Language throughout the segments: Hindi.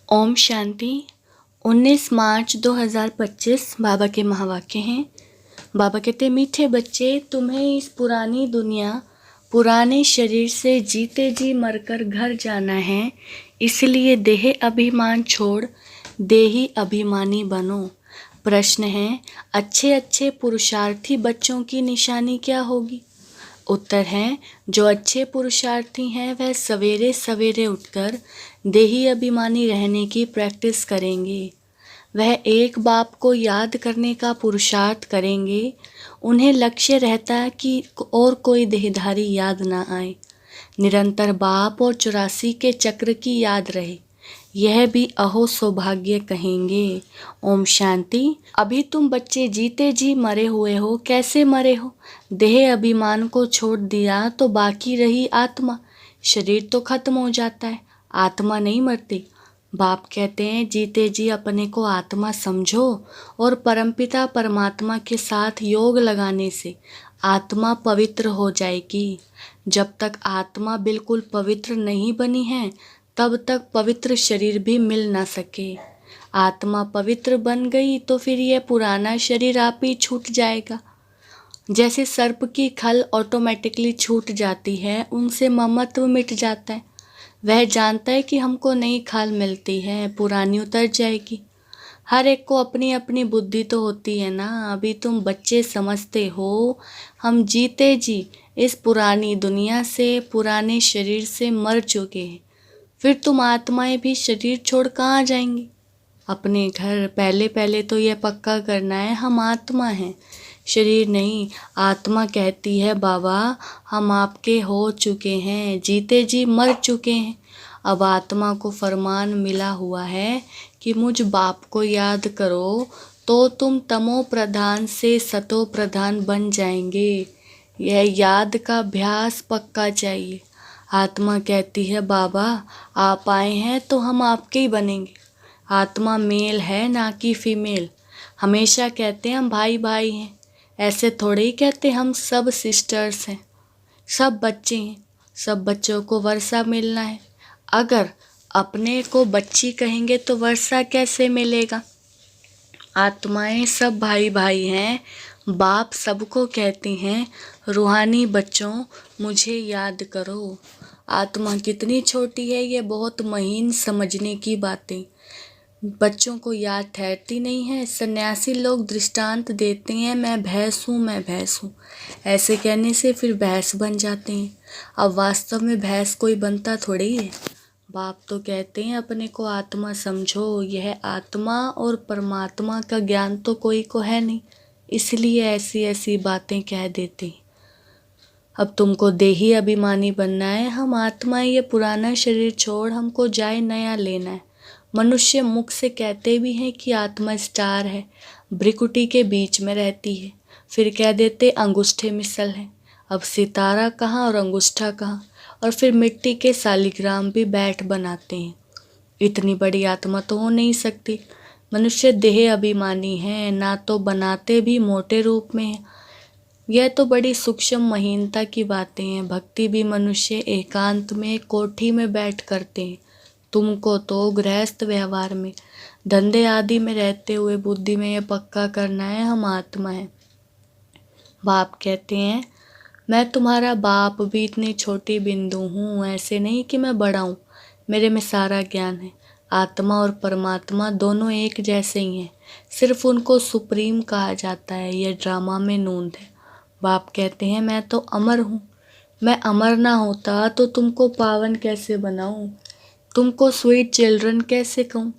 ओम शांति। 19 मार्च 2025 बाबा के महावाक्य हैं। बाबा कहते, मीठे बच्चे, तुम्हें इस पुरानी दुनिया, पुराने शरीर से जीते जी मरकर घर जाना है। इसलिए देह अभिमान छोड़ देही अभिमानी बनो। प्रश्न है, अच्छे अच्छे पुरुषार्थी बच्चों की निशानी क्या होगी? उत्तर है, जो अच्छे पुरुषार्थी हैं वह सवेरे सवेरे उठकर देही अभिमानी रहने की प्रैक्टिस करेंगे। वह एक बाप को याद करने का पुरुषार्थ करेंगे। उन्हें लक्ष्य रहता है कि और कोई देहधारी याद ना आए। निरंतर बाप और 84 के चक्र की याद रहे। यह भी अहो सौभाग्य कहेंगे। ओम शांति। अभी तुम बच्चे जीते जी मरे हुए हो। कैसे मरे हो? देह अभिमान को छोड़ दिया तो बाकी रही आत्मा। शरीर तो खत्म हो जाता है, आत्मा नहीं मरती। बाप कहते हैं, जीते जी अपने को आत्मा समझो और परमपिता परमात्मा के साथ योग लगाने से आत्मा पवित्र हो जाएगी। जब तक आत्मा बिल्कुल पवित्र नहीं बनी है तब तक पवित्र शरीर भी मिल ना सके। आत्मा पवित्र बन गई तो फिर यह पुराना शरीर आप ही छूट जाएगा। जैसे सर्प की खल ऑटोमेटिकली छूट जाती है, उनसे ममत्व मिट जाता है। वह जानता है कि हमको नई खाल मिलती है, पुरानी उतर जाएगी। हर एक को अपनी अपनी बुद्धि तो होती है ना। अभी तुम बच्चे समझते हो हम जीते जी इस पुरानी दुनिया से, पुराने शरीर से मर चुके हैं। फिर तुम आत्माएं भी शरीर छोड़ कहाँ जाएंगी? अपने घर। पहले पहले तो यह पक्का करना है, हम आत्मा हैं, शरीर नहीं। आत्मा कहती है, बाबा हम आपके हो चुके हैं, जीते जी मर चुके हैं। अब आत्मा को फरमान मिला हुआ है कि मुझ बाप को याद करो तो तुम तमो प्रधान से सतो प्रधान बन जाएंगे। यह याद का अभ्यास पक्का चाहिए। आत्मा कहती है, बाबा आप आए हैं तो हम आपके ही बनेंगे। आत्मा मेल है ना कि फीमेल। हमेशा कहते हैं हम भाई भाई हैं, ऐसे थोड़े ही कहते हम सब सिस्टर्स हैं। सब बच्चे हैं, सब बच्चों को वर्षा मिलना है। अगर अपने को बच्ची कहेंगे तो वर्षा कैसे मिलेगा? आत्माएं सब भाई भाई हैं। बाप सबको कहती हैं, रूहानी बच्चों मुझे याद करो। आत्मा कितनी छोटी है, ये बहुत महीन समझने की बातें बच्चों को याद ठहरती नहीं है। सन्यासी लोग दृष्टांत देते हैं, मैं भैंस हूँ, मैं भैंस हूँ। ऐसे कहने से फिर भैंस बन जाते हैं। अब वास्तव में भैंस कोई बनता थोड़ी है। बाप तो कहते हैं अपने को आत्मा समझो। यह आत्मा और परमात्मा का ज्ञान तो कोई को है नहीं, इसलिए ऐसी ऐसी बातें कह देते हैं। अब तुमको देही अभिमानी बनना है। हम आत्मा, ये पुराना शरीर छोड़ हमको जाए नया लेना है। मनुष्य मुख से कहते भी हैं कि आत्मा स्टार है, भ्रिकुटी के बीच में रहती है। फिर कह देते अंगूठे मिसल है। अब सितारा कहाँ और अंगूठा कहाँ? और फिर मिट्टी के शालिग्राम भी बैठ बनाते हैं। इतनी बड़ी आत्मा तो हो नहीं सकती। मनुष्य देह अभिमानी है, ना तो बनाते भी मोटे रूप में है। यह तो बड़ी सूक्ष्म महीनता की बातें हैं। भक्ति भी मनुष्य एकांत में कोठी में बैठ करते हैं। तुमको तो गृहस्थ व्यवहार में, धंधे आदि में रहते हुए बुद्धि में यह पक्का करना है हम आत्मा है। बाप कहते हैं, मैं तुम्हारा बाप भी इतनी छोटी बिंदु हूँ। ऐसे नहीं कि मैं बड़ा हूँ, मेरे में सारा ज्ञान है। आत्मा और परमात्मा दोनों एक जैसे ही हैं, सिर्फ उनको सुप्रीम कहा जाता है। यह ड्रामा में नूंद है। बाप कहते हैं, मैं तो अमर हूँ। मैं अमर ना होता तो तुमको पावन कैसे बनाऊँ, तुमको स्वीट चिल्ड्रन कैसे कहूँ?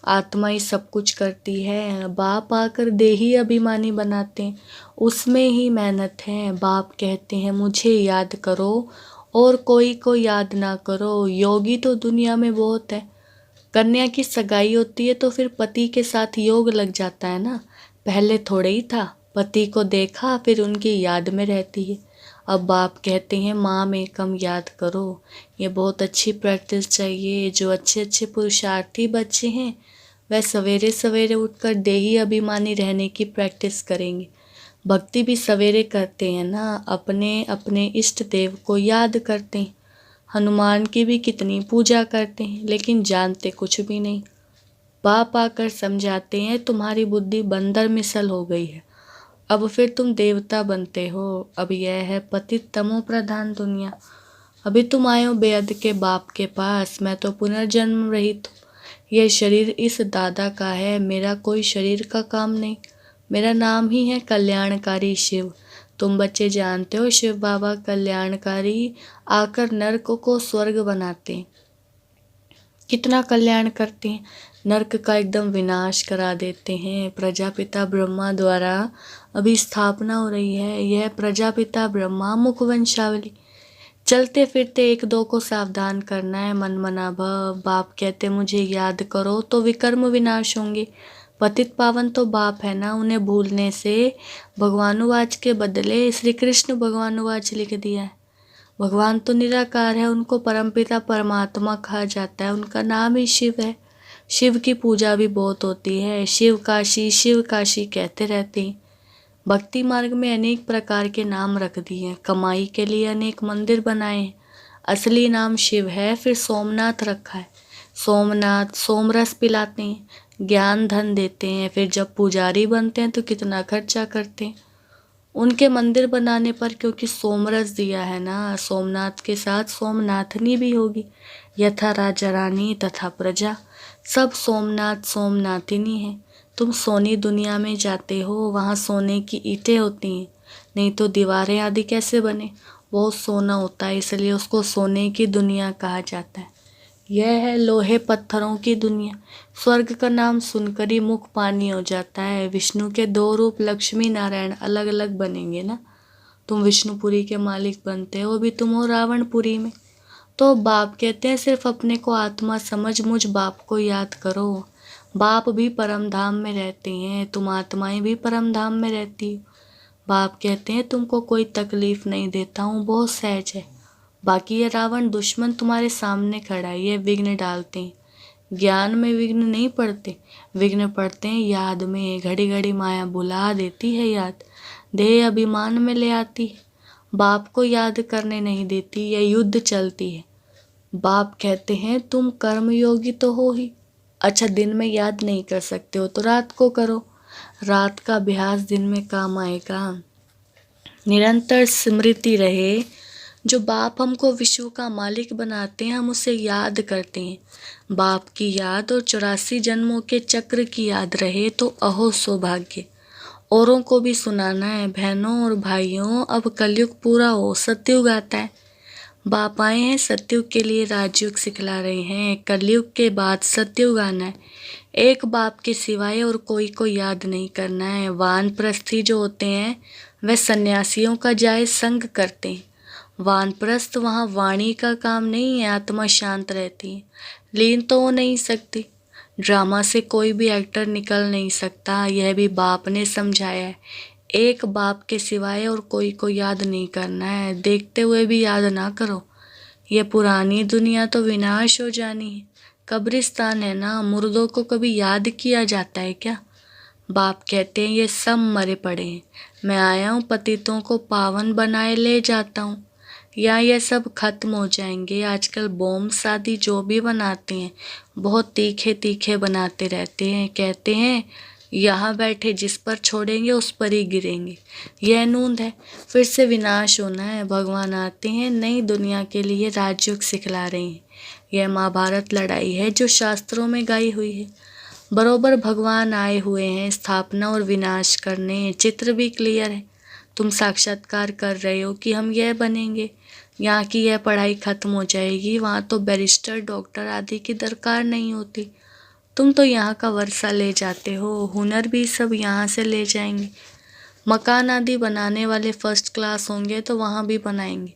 आत्मा ही सब कुछ करती है। बाप आकर देही अभिमानी बनाते हैं, उसमें ही मेहनत है। बाप कहते हैं, मुझे याद करो और कोई को याद ना करो। योगी तो दुनिया में बहुत है। कन्या की सगाई होती है तो फिर पति के साथ योग लग जाता है ना। पहले थोड़े ही था, पति को देखा फिर उनकी याद में रहती है। अब बाप कहते हैं, माँ में कम याद करो। ये बहुत अच्छी प्रैक्टिस चाहिए। जो अच्छे अच्छे पुरुषार्थी बच्चे हैं वह सवेरे सवेरे उठकर देही अभिमानी रहने की प्रैक्टिस करेंगे। भक्ति भी सवेरे करते हैं ना, अपने अपने इष्ट देव को याद करते हैं। हनुमान की भी कितनी पूजा करते हैं, लेकिन जानते कुछ भी नहीं। बाप आकर समझाते हैं तुम्हारी बुद्धि बंदर मिसल हो गई है, अब फिर तुम देवता बनते हो। अब यह है पतित तमो प्रधान दुनिया। अभी तुम आए हो बेअद के बाप के पास, मैं तो पुनर्जन्म रहित हूँ। यह शरीर इस दादा का है, मेरा कोई शरीर का काम नहीं। मेरा नाम ही है कल्याणकारी शिव। तुम बच्चे जानते हो शिव बाबा कल्याणकारी आकर नरक को स्वर्ग बनाते हैं। कितना कल्याण करते हैं, नरक का एकदम विनाश करा देते हैं। प्रजापिता ब्रह्मा द्वारा अभी स्थापना हो रही है। यह प्रजापिता ब्रह्मा मुख वंशावली। चलते फिरते एक दो को सावधान करना है, मन मना भव। बाप कहते मुझे याद करो तो विकर्म विनाश होंगे। पतित पावन तो बाप है ना, उन्हें भूलने से भगवानुवाच के बदले श्री कृष्ण भगवानुवाच लिख दिया है। भगवान तो निराकार है, उनको परमपिता परमात्मा कहा जाता है, उनका नाम ही शिव है। शिव की पूजा भी बहुत होती है, शिव काशी कहते रहते हैं। भक्ति मार्ग में अनेक प्रकार के नाम रख दिए हैं, कमाई के लिए अनेक मंदिर बनाए हैं। असली नाम शिव है, फिर सोमनाथ रखा है। सोमनाथ सोमरस पिलाते हैं, ज्ञान धन देते हैं, फिर जब पुजारी बनते हैं तो कितना खर्चा करते हैं उनके मंदिर बनाने पर, क्योंकि सोमरस दिया है ना। सोमनाथ के साथ सोमनाथनी भी होगी। यथा राजा रानी तथा प्रजा, सब सोमनाथ सोमनाथिनी है। तुम सोनी दुनिया में जाते हो, वहाँ सोने की ईंटें होती हैं, नहीं तो दीवारें आदि कैसे बने। बहुत सोना होता है, इसलिए उसको सोने की दुनिया कहा जाता है। यह है लोहे पत्थरों की दुनिया। स्वर्ग का नाम सुनकर ही मुख पानी हो जाता है। विष्णु के दो रूप लक्ष्मी नारायण अलग अलग बनेंगे ना। तुम विष्णुपुरी के मालिक बनते हो, भी तुम हो रावणपुरी में। तो बाप कहते हैं सिर्फ अपने को आत्मा समझ मुझ बाप को याद करो। बाप भी परम धाम में रहते हैं, तुम आत्माएं भी परम धाम में रहती हो। बाप कहते हैं तुमको कोई तकलीफ नहीं देता हूँ, बहुत सहज है। बाकी ये रावण दुश्मन तुम्हारे सामने खड़ा है, ये विघ्न डालते हैं। ज्ञान में विघ्न नहीं पड़ते, विघ्न पड़ते हैं याद में। घड़ी घड़ी माया बुला देती है याद, देह अभिमान में ले आती है। बाप को याद करने नहीं देती, यह युद्ध चलती है। बाप कहते हैं तुम कर्मयोगी तो हो ही, अच्छा दिन में याद नहीं कर सकते हो तो रात को करो। रात का अभ्यास दिन में काम आएगा। निरंतर स्मृति रहे। जो बाप हमको विश्व का मालिक बनाते हैं, हम उसे याद करते हैं। बाप की याद और 84 जन्मों के चक्र की याद रहे तो अहो सौभाग्य। औरों को भी सुनाना है, बहनों और भाइयों, अब कलयुग पूरा हो, सतयुग आता है। बाप आए हैं सतयुग के लिए, राजयुग सिखला रहे हैं। कलयुग के बाद सतयुग आना है। एक बाप के सिवाय और कोई को याद नहीं करना है। वानप्रस्थी जो होते हैं वह सन्यासियों का जायज संग करते हैं। वानप्रस्थ वहाँ वाणी का काम नहीं है, आत्मा शांत रहती है, लीन तो हो नहीं सकती। ड्रामा से कोई भी एक्टर निकल नहीं सकता, यह भी बाप ने समझाया है। एक बाप के सिवाय और कोई को याद नहीं करना है, देखते हुए भी याद ना करो। यह पुरानी दुनिया तो विनाश हो जानी है, कब्रिस्तान है ना। मुर्दों को कभी याद किया जाता है क्या? बाप कहते हैं ये सब मरे पड़े हैं, मैं आया हूँ पतितों को पावन बनाए ले जाता हूँ, या ये सब खत्म हो जाएंगे। आजकल बॉम्ब शादी जो भी बनाते हैं बहुत तीखे तीखे बनाते रहते हैं, कहते हैं यहाँ बैठे जिस पर छोड़ेंगे उस पर ही गिरेंगे। यह नूंद है, फिर से विनाश होना है। भगवान आते हैं नई दुनिया के लिए, राजयुग सिखला रहे हैं। यह महाभारत लड़ाई है जो शास्त्रों में गाई हुई है। बरोबर भगवान आए हुए हैं स्थापना और विनाश करने, चित्र भी क्लियर है। तुम साक्षात्कार कर रहे हो कि हम यह बनेंगे, यहाँ की यह पढ़ाई खत्म हो जाएगी, वहाँ तो बैरिस्टर डॉक्टर आदि की दरकार नहीं होती। तुम तो यहाँ का वर्षा ले जाते हो, हुनर भी सब यहाँ से ले जाएंगे। मकान आदि बनाने वाले फर्स्ट क्लास होंगे तो वहाँ भी बनाएंगे।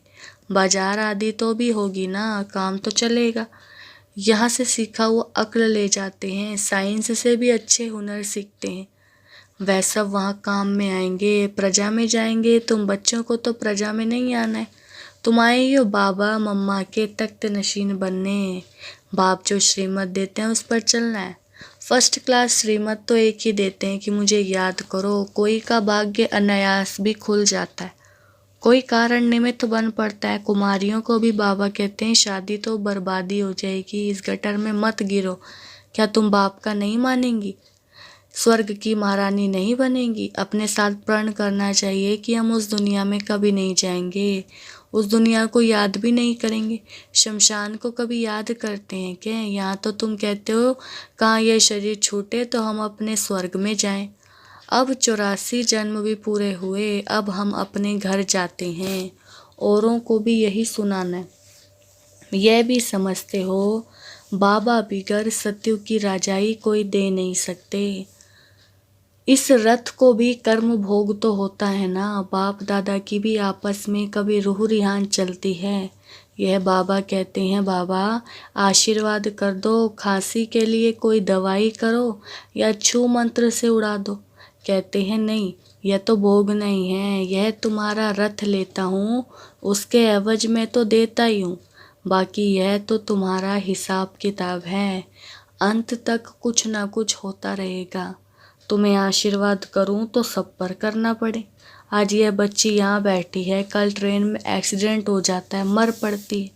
बाजार आदि तो भी होगी ना, काम तो चलेगा। यहाँ से सीखा हुआ अक्ल ले जाते हैं, साइंस से भी अच्छे हुनर सीखते हैं। वह सब वहाँ काम में आएंगे। प्रजा में जाएंगे, तुम बच्चों को तो प्रजा में नहीं आना है, तुम आए हो बाबा मम्मा के तख्त नशीन बनने। बाप जो श्रीमत देते हैं उस पर चलना है। फर्स्ट क्लास श्रीमत तो एक ही देते हैं कि मुझे याद करो। कोई का भाग्य अनायास भी खुल जाता है, कोई कारण निमित्त बन पड़ता है। कुमारियों को भी बाबा कहते हैं शादी तो बर्बादी हो जाएगी, इस गटर में मत गिरो, क्या तुम बाप का नहीं मानेंगी? स्वर्ग की महारानी नहीं बनेंगी? अपने साथ प्रण करना चाहिए कि हम उस दुनिया में कभी नहीं जाएंगे, उस दुनिया को याद भी नहीं करेंगे। शमशान को कभी याद करते हैं क्या? यहाँ तो तुम कहते हो कहाँ यह शरीर छूटे तो हम अपने स्वर्ग में जाएं। अब 84 जन्म भी पूरे हुए, अब हम अपने घर जाते हैं। औरों को भी यही सुनाना है। यह भी समझते हो बाबा बिगर सत्युग की राजाई कोई दे नहीं सकते। इस रथ को भी कर्म भोग तो होता है ना। बाप दादा की भी आपस में कभी रूह रिहान चलती है। यह बाबा कहते हैं, बाबा आशीर्वाद कर दो, खांसी के लिए कोई दवाई करो या छू मंत्र से उड़ा दो। कहते हैं नहीं, यह तो भोग नहीं है, यह तुम्हारा रथ लेता हूँ, उसके एवज में तो देता ही हूँ, बाकी यह तो तुम्हारा हिसाब किताब है। अंत तक कुछ ना कुछ होता रहेगा। तुम्हें आशीर्वाद करूं तो सब पर करना पड़े। आज यह बच्ची यहाँ बैठी है, कल ट्रेन में एक्सीडेंट हो जाता है, मर पड़ती है।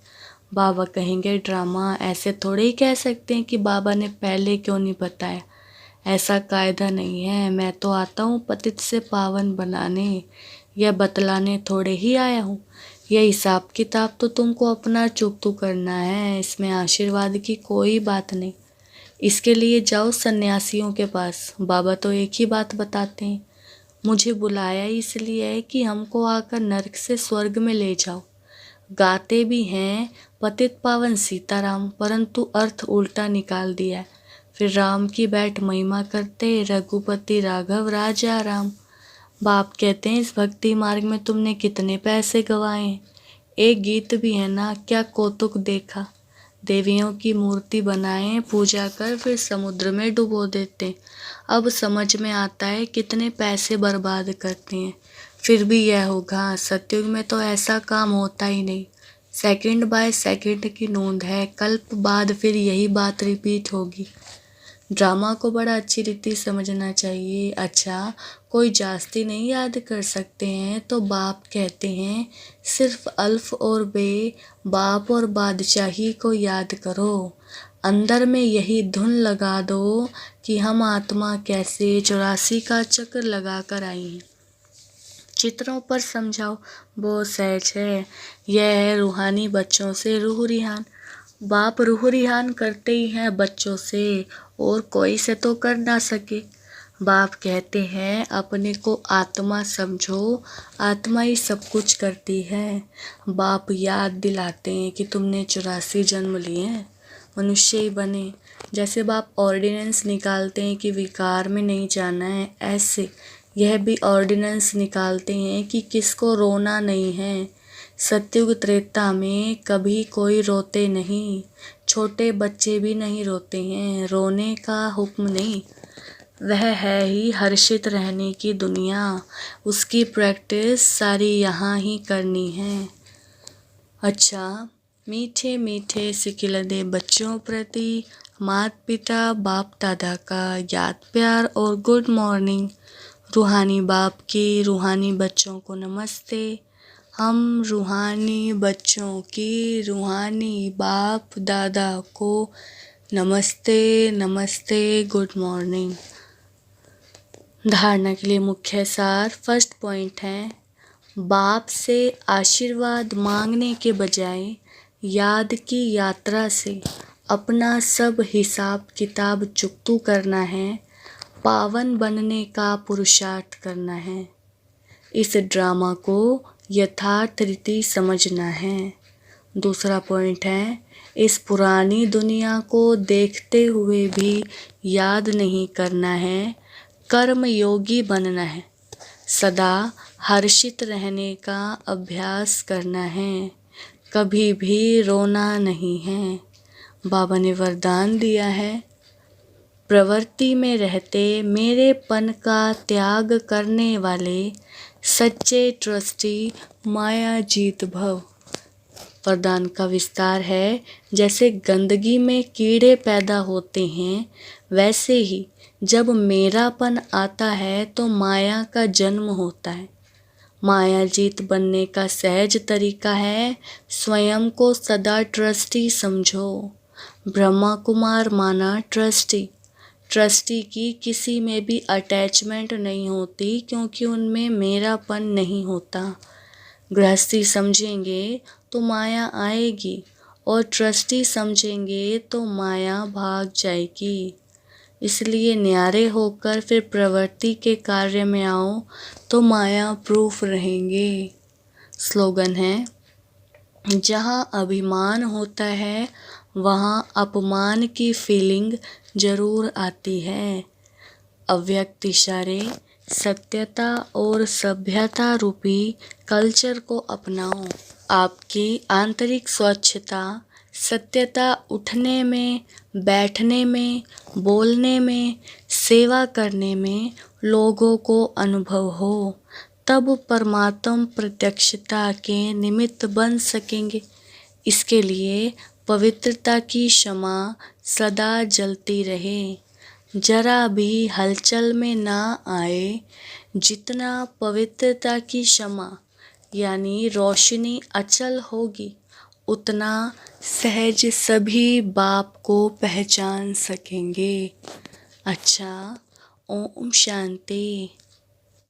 बाबा कहेंगे ड्रामा। ऐसे थोड़े ही कह सकते हैं कि बाबा ने पहले क्यों नहीं बताया। ऐसा कायदा नहीं है। मैं तो आता हूँ पतित से पावन बनाने, यह बतलाने थोड़े ही आया हूँ। यह हिसाब किताब तो तुमको अपना चुकतू करना है, इसमें आशीर्वाद की कोई बात नहीं। इसके लिए जाओ सन्यासियों के पास, बाबा तो एक ही बात बताते हैं। मुझे बुलाया इसलिए है कि हमको आकर नरक से स्वर्ग में ले जाओ। गाते भी हैं पतित पावन सीताराम, परंतु अर्थ उल्टा निकाल दिया है। फिर राम की बैठ महिमा करते रघुपति राघव राजा राम। बाप कहते हैं इस भक्ति मार्ग में तुमने कितने पैसे गंवाए हैं। एक गीत भी है ना, क्या कौतुक देखा। देवियों की मूर्ति बनाए, पूजा कर फिर समुद्र में डुबो देते। अब समझ में आता है कितने पैसे बर्बाद करते हैं। फिर भी यह होगा, सतयुग में तो ऐसा काम होता ही नहीं। सेकंड बाय सेकंड की नोंद है, कल्प बाद फिर यही बात रिपीट होगी। ड्रामा को बड़ा अच्छी रीति समझना चाहिए। अच्छा, कोई जास्ती नहीं याद कर सकते हैं तो बाप कहते हैं सिर्फ अल्फ और बे, बाप और बादशाही को याद करो। अंदर में यही धुन लगा दो कि हम आत्मा कैसे 84 का चक्र लगा कर आई हैं। चित्रों पर समझाओ, बहुत सहज है। यह है रूहानी बच्चों से रूह रिहान। बाप रूह रिहान करते ही हैं बच्चों से, और कोई से तो कर ना सके। बाप कहते हैं अपने को आत्मा समझो, आत्मा ही सब कुछ करती है। बाप याद दिलाते हैं कि तुमने 84 जन्म लिए हैं, मनुष्य ही बने। जैसे बाप ऑर्डिनेंस निकालते हैं कि विकार में नहीं जाना है, ऐसे यह भी ऑर्डिनेंस निकालते हैं कि किसको रोना नहीं है। सतयुग त्रेता में कभी कोई रोते नहीं, छोटे बच्चे भी नहीं रोते हैं। रोने का हुक्म नहीं, वह है ही हर्षित रहने की दुनिया। उसकी प्रैक्टिस सारी यहाँ ही करनी है। अच्छा, मीठे मीठे सिकिलदे बच्चों प्रति माता पिता बाप दादा का याद प्यार और गुड मॉर्निंग। रूहानी बाप की रूहानी बच्चों को नमस्ते। हम रूहानी बच्चों की रूहानी बाप दादा को नमस्ते नमस्ते, गुड मॉर्निंग। धारणा के लिए मुख्य सार। फर्स्ट पॉइंट है, बाप से आशीर्वाद मांगने के बजाय याद की यात्रा से अपना सब हिसाब किताब चुकतू करना है, पावन बनने का पुरुषार्थ करना है। इस ड्रामा को यथार्थ रीति समझना है। दूसरा पॉइंट है, इस पुरानी दुनिया को देखते हुए भी याद नहीं करना है, कर्म योगी बनना है। सदा हर्षित रहने का अभ्यास करना है, कभी भी रोना नहीं है। बाबा ने वरदान दिया है, प्रवृत्ति में रहते मेरेपन का त्याग करने वाले सच्चे ट्रस्टी माया जीत भव। वरदान का विस्तार है, जैसे गंदगी में कीड़े पैदा होते हैं, वैसे ही जब मेरापन आता है तो माया का जन्म होता है। माया जीत बनने का सहज तरीका है, स्वयं को सदा ट्रस्टी समझो। ब्रह्मा कुमार माना ट्रस्टी। ट्रस्टी की किसी में भी अटैचमेंट नहीं होती क्योंकि उनमें मेरापन नहीं होता। गृहस्थी समझेंगे तो माया आएगी और ट्रस्टी समझेंगे तो माया भाग जाएगी। इसलिए न्यारे होकर फिर प्रवृत्ति के कार्य में आओ तो माया प्रूफ रहेंगे। स्लोगन है, जहाँ अभिमान होता है वहाँ अपमान की फीलिंग जरूर आती है। अव्यक्त इशारे, सत्यता और सभ्यता रूपी कल्चर को अपनाओ। आपकी आंतरिक स्वच्छता, सत्यता उठने में, बैठने में, बोलने में, सेवा करने में लोगों को अनुभव हो, तब परमात्म प्रत्यक्षता के निमित्त बन सकेंगे। इसके लिए पवित्रता की क्षमा सदा जलती रहे, जरा भी हलचल में ना आए। जितना पवित्रता की क्षमा यानी रोशनी अचल होगी, उतना सहज सभी बाप को पहचान सकेंगे। अच्छा, ओम शांति।